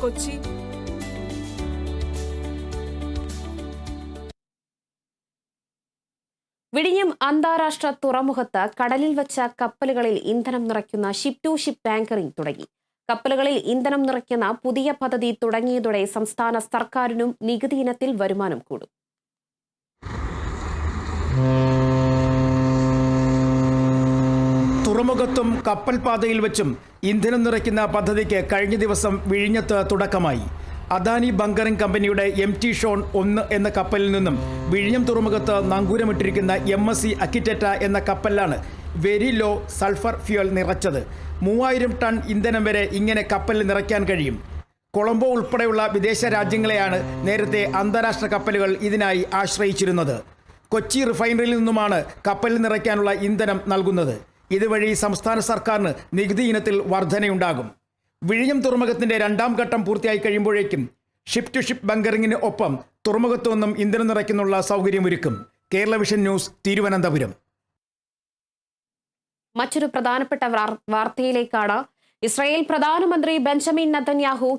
കൊച്ചി. വിഴിഞ്ഞം അന്താരാഷ്ട്ര തുറമുഖത്ത് കടലിൽ വച്ച കപ്പലുകളിൽ ഇന്ധനം നിറയ്ക്കുന്ന ഷിപ്പ് ടു ഷിപ്പ് ബാങ്കറിംഗ് തുടങ്ങി. കപ്പലുകളിൽ ഇന്ധനം നിറയ്ക്കുന്ന പുതിയ പദ്ധതി തുടങ്ങിയതോടെ സംസ്ഥാന സർക്കാരിനും നികുതി ഇനത്തിൽ വരുമാനം കൂടും. തുറമുഖത്തും കപ്പൽ പാതയിൽ വെച്ചും ഇന്ധനം നിറയ്ക്കുന്ന പദ്ധതിക്ക് കഴിഞ്ഞ ദിവസം വിഴിഞ്ഞത്ത് തുടക്കമായി. അദാനി ബങ്കറിംഗ് കമ്പനിയുടെ MT ഷോൺ 1 എന്ന കപ്പലിൽ നിന്നും വിഴിഞ്ഞം തുറമുഖത്ത് നങ്കൂരമിട്ടിരിക്കുന്ന MSC അക്കിറ്റേറ്റ എന്ന കപ്പലിലാണ് വെരി ലോ സൾഫർ ഫ്യൂൽ നിറച്ചത്. 3000 ടൺ ഇന്ധനം വരെ ഇങ്ങനെ കപ്പലിൽ നിറയ്ക്കാൻ കഴിയും. കൊളംബോ ഉൾപ്പെടെയുള്ള വിദേശ രാജ്യങ്ങളെയാണ് നേരത്തെ അന്താരാഷ്ട്ര കപ്പലുകൾ ഇതിനായി ആശ്രയിച്ചിരുന്നത്. കൊച്ചി റിഫൈനറിയിൽ നിന്നുമാണ് കപ്പലിൽ നിറയ്ക്കാനുള്ള ഇന്ധനം നൽകുന്നത്. ഇതുവഴി സംസ്ഥാന സർക്കാരിന് നികുതി ഇനത്തിൽ വർധനയുണ്ടാകും. വിഴിഞ്ഞം തുറമുഖത്തിന്റെ 2ാം ഘട്ടം പൂർത്തിയായി കഴിയുമ്പോഴേക്കും ഷിപ്പ് ടു ഷിപ്പ് ബങ്കറിങ്ങിന് ഒപ്പം തുറമുഖത്തു നിന്നും ഇന്ധനം നിറയ്ക്കുന്നുള്ള സൗകര്യമൊരുക്കും. Kerala vision news, Thiruvananthapuram. മറ്റൊരു പ്രധാനപ്പെട്ട വാർത്തയിലേക്കാണ്. ഇസ്രായേൽ പ്രധാനമന്ത്രി ബെഞ്ചമിൻ നെതന്യാഹു